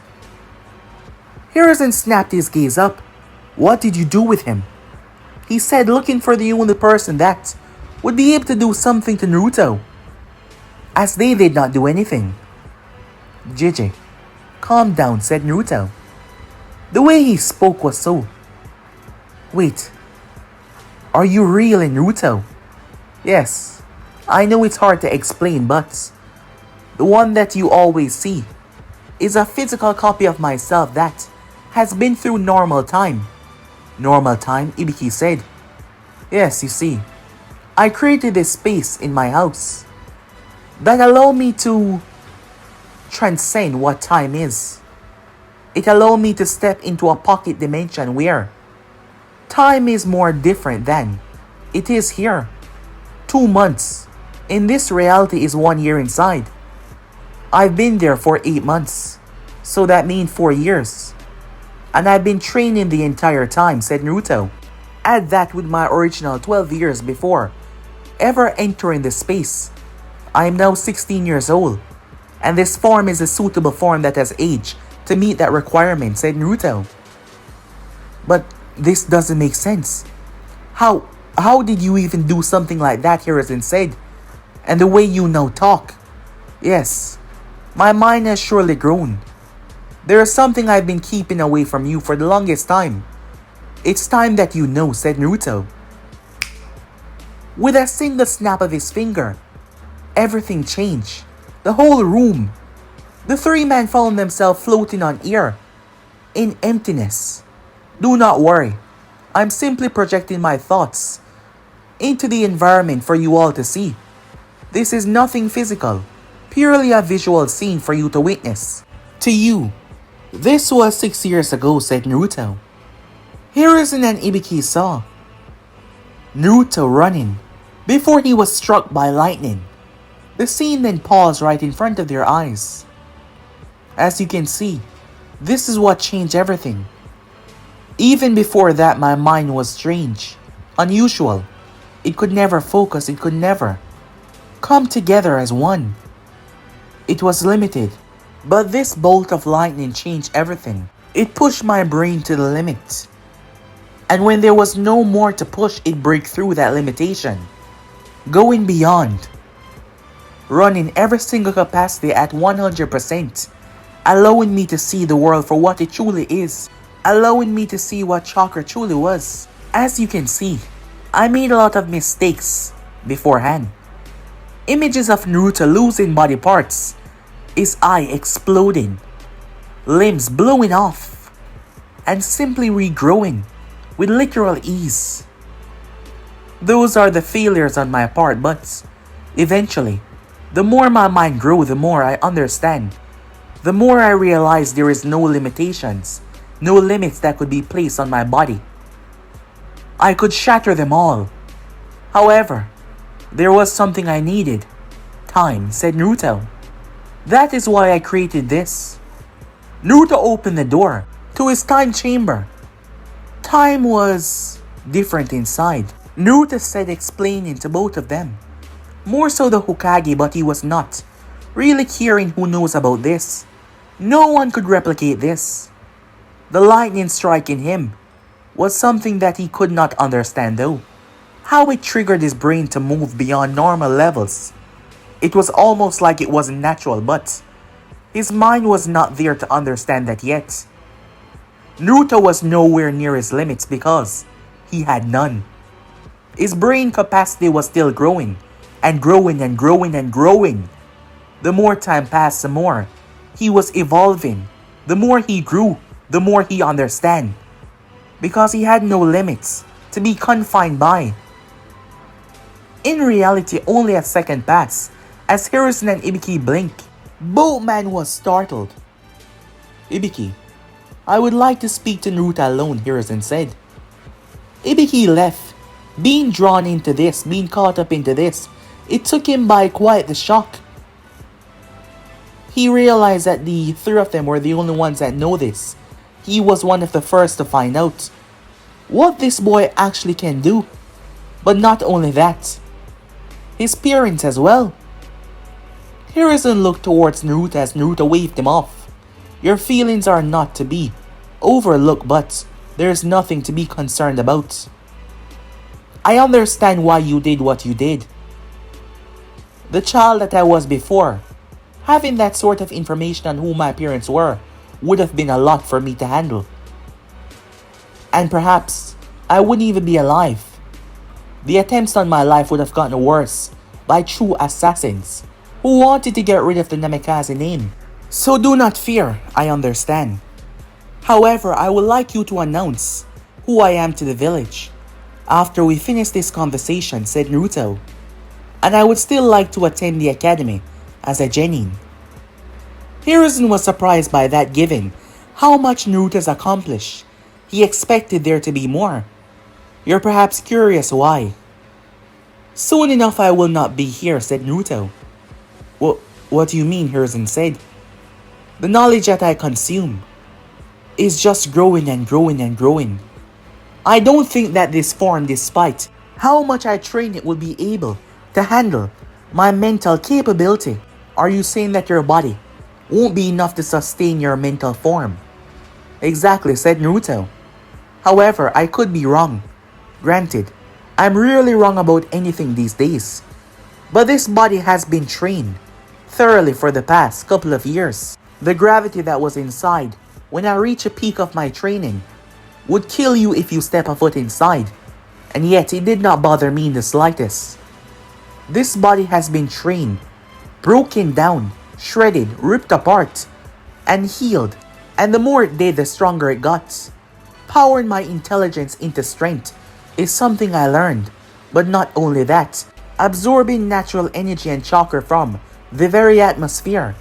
Hiruzen snapped his gaze up. What did you do with him? He said, looking for the only person that would be able to do something to Naruto, as they did not do anything. JJ, calm down, said Naruto. The way he spoke was so... Wait, are you really Naruto? Yes, I know it's hard to explain, but the one that you always see is a physical copy of myself that has been through normal time. Normal time, Ibiki said. Yes, you see, I created this space in my house that allowed me to transcend what time is. It allowed me to step into a pocket dimension where time is more different than it is here. 2 months in this reality is 1 year inside. I've been there for 8 months, so that means 4 years. And I've been training the entire time, said Naruto. Add that with my original 12 years before ever entering the space. I am now 16 years old, and this form is a suitable form that has aged to meet that requirement, said Naruto. But this doesn't make sense. How did you even do something like that, Hiruzen said? And the way you now talk. Yes, my mind has surely grown. There is something I've been keeping away from you for the longest time. It's time that you know, said Naruto. With a single snap of his finger, everything changed. The whole room. The three men found themselves floating on air, in emptiness. Do not worry. I'm simply projecting my thoughts into the environment for you all to see. This is nothing physical, purely a visual scene for you to witness. To you, this was 6 years ago, said Naruto. Hiruzen and Ibiki saw Naruto running before he was struck by lightning. The scene then paused right in front of their eyes. As you can see, this is what changed everything. Even before that, my mind was strange, unusual. It could never focus, it could never come together as one. It was limited, but this bolt of lightning changed everything. It pushed my brain to the limit. And when there was no more to push, it broke through that limitation, going beyond, running every single capacity at 100%, allowing me to see the world for what it truly is, allowing me to see what chakra truly was. As you can see, I made a lot of mistakes beforehand. Images of Naruto losing body parts, his eye exploding, limbs blowing off, and simply regrowing with literal ease. Those are the failures on my part, but eventually, the more my mind grew, the more I understand. The more I realize there is no limitations, no limits that could be placed on my body. I could shatter them all. However, there was something I needed. Time, said Naruto. That is why I created this. Naruto opened the door to his time chamber. Time was different inside. Naruto said, explaining to both of them. More so the Hokage, but he was not really caring who knows about this. No one could replicate this. The lightning striking him was something that he could not understand though. How it triggered his brain to move beyond normal levels. It was almost like it wasn't natural, but his mind was not there to understand that yet. Naruto was nowhere near his limits because he had none. His brain capacity was still growing, and growing and growing and growing. The more time passed, the more he was evolving. The more he grew, the more he understand. Because he had no limits to be confined by. In reality, only a second passed as Hiruzen and Ibiki blinked. Both men was startled. Ibiki, I would like to speak to Naruto alone, Hiruzen said. Ibiki left, being drawn into this, being caught up into this. It took him by quite the shock. He realized that the three of them were the only ones that know this. He was one of the first to find out what this boy actually can do. But not only that, his parents as well. Hiruzen looked towards Naruto as Naruto waved him off. Your feelings are not to be overlooked, but there's nothing to be concerned about. I understand why you did what you did. The child that I was before, having that sort of information on who my parents were would have been a lot for me to handle. And perhaps I wouldn't even be alive. The attempts on my life would have gotten worse by true assassins who wanted to get rid of the Namikaze name. So do not fear, I understand. However, I would like you to announce who I am to the village after we finish this conversation, said Naruto. And I would still like to attend the academy as a genin. Hiruzen was surprised by that given how much Naruto's accomplished. He expected there to be more. You're perhaps curious why. Soon enough I will not be here, said Naruto. What do you mean, Hiruzen said. The knowledge that I consume is just growing and growing and growing. I don't think that this form, despite how much I train it, will be able to handle my mental capability. Are you saying that your body won't be enough to sustain your mental form? Exactly, said Naruto. However, I could be wrong. Granted, I'm rarely wrong about anything these days. But this body has been trained thoroughly for the past couple of years. The gravity that was inside when I reach a peak of my training would kill you if you step a foot inside. And yet it did not bother me in the slightest. This body has been trained, broken down, shredded, ripped apart, and healed. And the more it did, the stronger it got. Powering my intelligence into strength is something I learned. But not only that, absorbing natural energy and chakra from the very atmosphere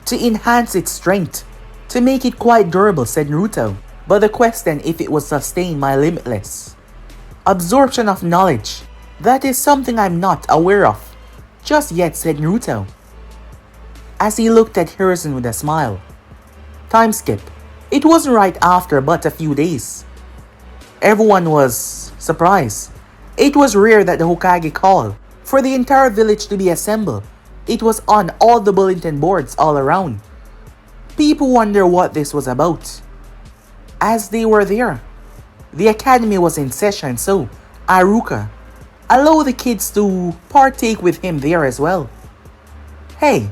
to enhance its strength, to make it quite durable, said Naruto. But the question if it would sustain my limitless absorption of knowledge, that is something I'm not aware of just yet, said Naruto, as he looked at Hiruzen with a smile. Time skip. It wasn't right after but a few days. Everyone was surprised. It was rare that the Hokage called for the entire village to be assembled. It was on all the bulletin boards all around. People wonder what this was about. As they were there, the academy was in session, so Iruka allowed the kids to partake with him there as well. Hey,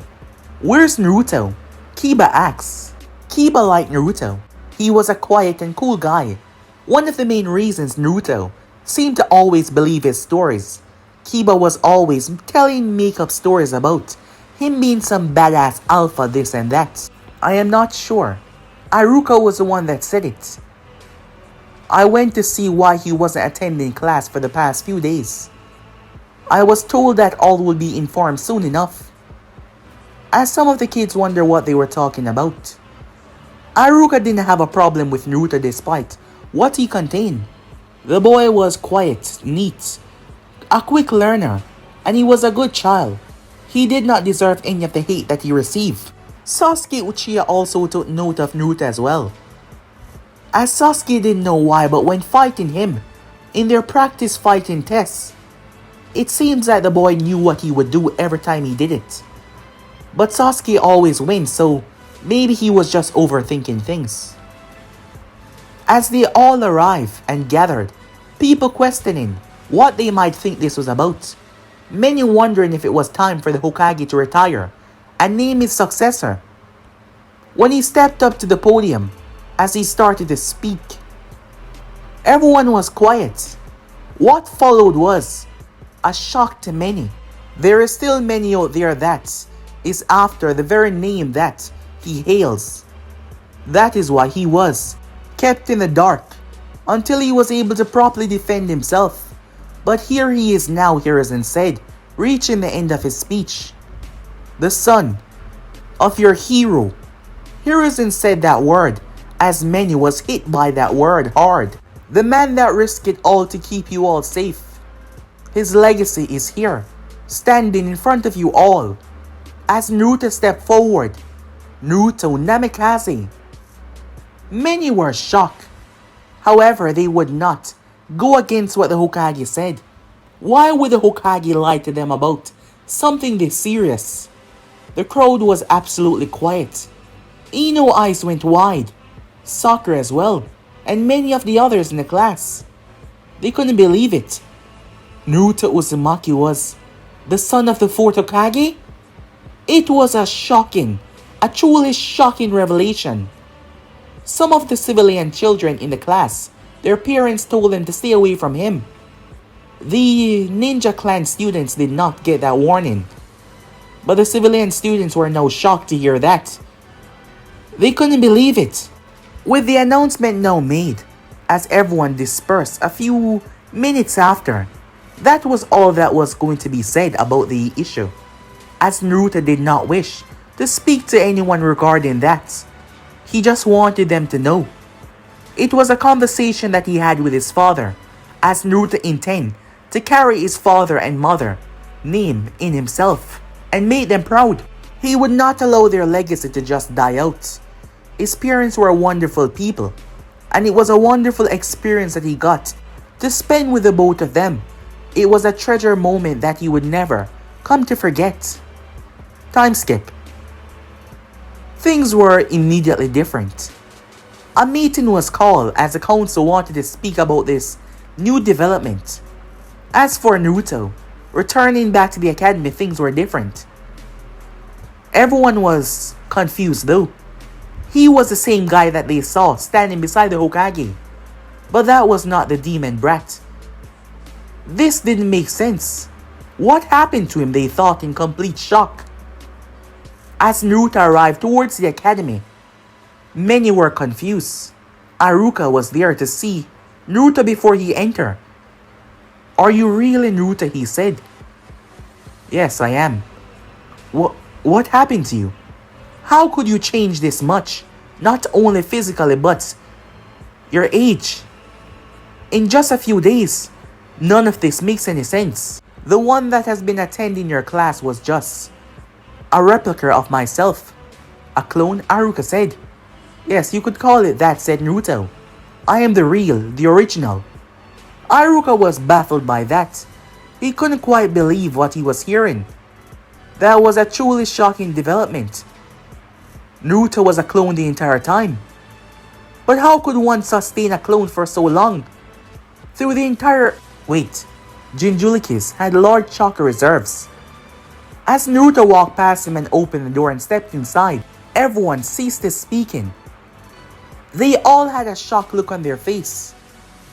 where's Naruto? Kiba asks. Kiba liked Naruto. He was a quiet and cool guy. One of the main reasons Naruto seemed to always believe his stories. Kiba was always telling make-up stories about him being some badass alpha this and that. I am not sure. Iruka was the one that said it. I went to see why he wasn't attending class for the past few days. I was told that all would be informed soon enough. As some of the kids wonder what they were talking about. Iruka didn't have a problem with Naruto despite what he contained. The boy was quiet, neat, a quick learner, and he was a good child. He did not deserve any of the hate that he received. Sasuke Uchiha also took note of Naruto as well. As Sasuke didn't know why, but when fighting him in their practice fighting tests, it seems that the boy knew what he would do every time he did it. But Sasuke always wins, so maybe he was just overthinking things. As they all arrived and gathered, people questioning what they might think this was about. Many wondering if it was time for the Hokage to retire and name his successor. When he stepped up to the podium, as he started to speak, everyone was quiet. What followed was a shock to many. There is still many out there that is after the very name that he hails. That is why he was kept in the dark until he was able to properly defend himself. But here he is now, Hiruzen said, reaching the end of his speech. The son of your hero. Hiruzen said that word as many was hit by that word hard. The man that risked it all to keep you all safe. His legacy is here, standing in front of you all. As Naruto stepped forward, Naruto Namikaze. Many were shocked. However, they would not go against what the Hokage said. Why would the Hokage lie to them about something this serious? The crowd was absolutely quiet. Ino's eyes went wide. soccer as well, and many of the others in the class. They couldn't believe it. Naruto Uzumaki was the son of the fourth Hokage? It was a truly shocking revelation. Some of the civilian children in the class, their parents told them to stay away from him. The ninja clan students did not get that warning, but the civilian students were now shocked to hear that. They couldn't believe it. With the announcement now made, as everyone dispersed a few minutes after, that was all that was going to be said about the issue, as Naruto did not wish to speak to anyone regarding that. He just wanted them to know. It was a conversation that he had with his father, as Naruto intended to carry his father and mother name in himself and make them proud. He would not allow their legacy to just die out. His parents were wonderful people, and it was a wonderful experience that he got to spend with the both of them. It was a treasure moment that he would never come to forget. Time skip. Things were immediately different. A meeting was called as the council wanted to speak about this new development. As for Naruto, returning back to the academy, things were different. Everyone was confused though. He was the same guy that they saw standing beside the Hokage, but that was not the demon brat. This didn't make sense. What happened to him, they thought in complete shock. As Naruto arrived towards the academy, many were confused. Aruka was there to see Naruto before he entered. "Are you really Naruto?" he said. "Yes, I am." What happened to you? How could you change this much? Not only physically, but your age. In just a few days. None of this makes any sense. The one that has been attending your class was just a replica of myself. A clone, Aruka said. "Yes, you could call it that," said Naruto. "I am the real, the original." Aruka was baffled by that. He couldn't quite believe what he was hearing. That was a truly shocking development. Naruto was a clone the entire time. But how could one sustain a clone for so long? Through the entire... Wait, Jinchurikis had large chakra reserves. As Naruto walked past him and opened the door and stepped inside, everyone ceased his speaking. They all had a shocked look on their face.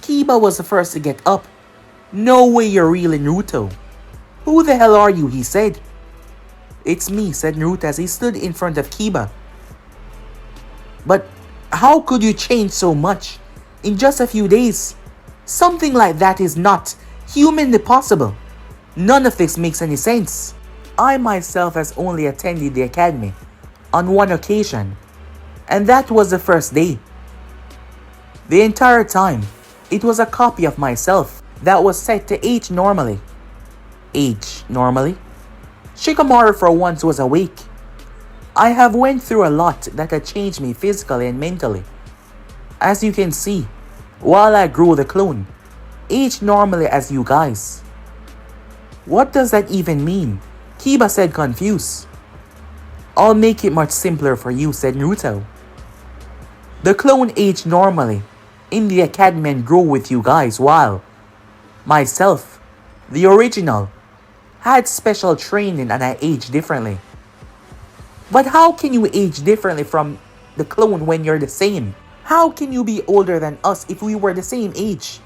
Kiba was the first to get up. "No way you're really Naruto." "Who the hell are you?" he said. "It's me," said Naruto as he stood in front of Kiba. "But how could you change so much in just a few days? Something like that is not humanly possible. None of this makes any sense. I myself has only attended the academy on one occasion, and that was the first day. The entire time, it was a copy of myself that was set to age normally." Age normally? Shikamaru for once was awake. "I have went through a lot that had changed me physically and mentally. As you can see, while I grew the clone, aged normally as you guys." "What does that even mean?" Kiba said confused. "I'll make it much simpler for you," said Naruto. "The clone aged normally in the academy and grew with you guys, while myself, the original, had special training and I aged differently." "But how can you age differently from the clone when you're the same? How can you be older than us if we were the same age?"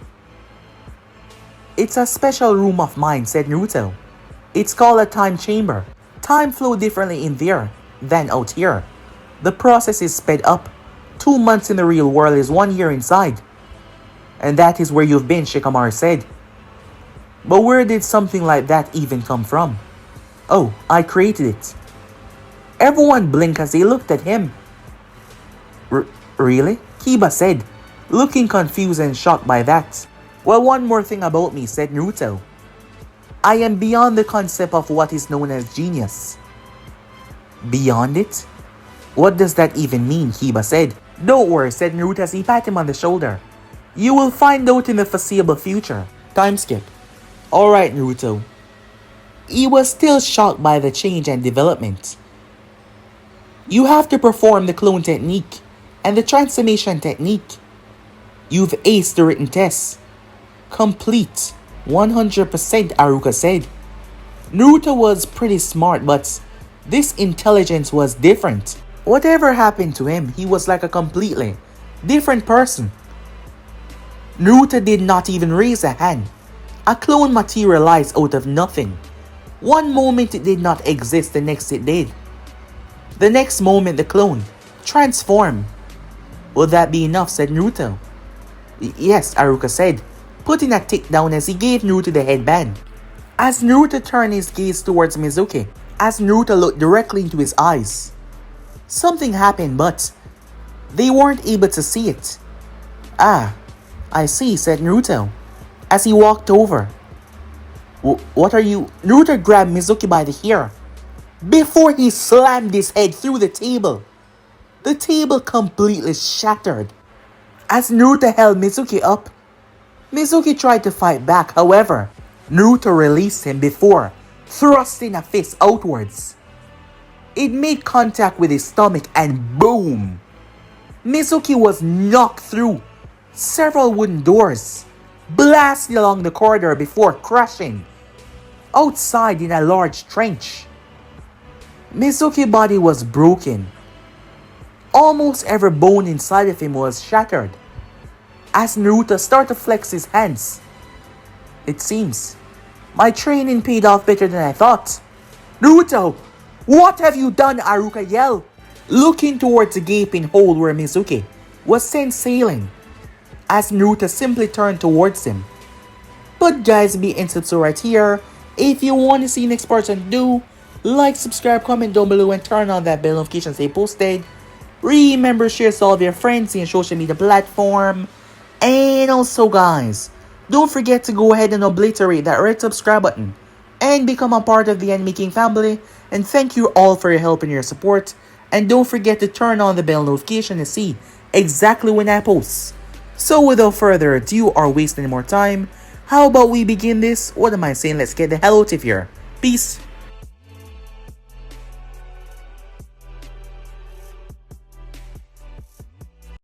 "It's a special room of mine," said Naruto. "It's called a time chamber. Time flows differently in there than out here. The process is sped up. 2 months in the real world is 1 year inside." "And that is where you've been," Shikamaru said. "But where did something like that even come from?" "Oh, I created it." Everyone blinked as they looked at him. Really?" Kiba said, looking confused and shocked by that. "Well, one more thing about me," said Naruto. "I am beyond the concept of what is known as genius." "Beyond it? What does that even mean?" Kiba said. "Don't worry," said Naruto as he patted him on the shoulder. "You will find out in the foreseeable future." Time skip. Alright, Naruto. He was still shocked by the change and development. "You have to perform the clone technique and the transformation technique. You've aced the written test. Complete. 100%, Aruka said. Naruto was pretty smart, but this intelligence was different. Whatever happened to him, he was like a completely different person. Naruto did not even raise a hand. A clone materialized out of nothing. One moment it did not exist, the next it did. The next moment the clone transformed. Will that be enough, said Naruto. Yes, Aruka said, putting a tick down as he gave Naruto the headband. As Naruto turned his gaze towards Mizuki, as Naruto looked directly into his eyes, something happened, but they weren't able to see it. Ah, I see, said Naruto, as he walked over. What are you? Naruto grabbed Mizuki by the hair before he slammed his head through the table. The table completely shattered. As Naruto held Mizuki up, Mizuki tried to fight back, however, Naruto released him before thrusting a fist outwards. It made contact with his stomach and boom! Mizuki was knocked through several wooden doors, blasted along the corridor before crashing outside in a large trench. Mizuki's body was broken. Almost every bone inside of him was shattered. As Naruto started to flex his hands, it seems my training paid off better than I thought. Naruto, what have you done? Aruka yelled, looking towards the gaping hole where Mizuki was sent sailing, as Naruto simply turned towards him. But guys, be in subscribe right here. If you want to see the next part, do like, subscribe, comment down below, and turn on that bell notification stay posted. Remember, share to all of your friends in your social media platform. And also guys, don't forget to go ahead and obliterate that red subscribe button and become a part of the Anime King family. And thank you all for your help and your support. And don't forget to turn on the bell notification to see exactly when I post. So without further ado or wasting any more time, how about we begin this? What am I saying? Let's get the hell out of here. Peace.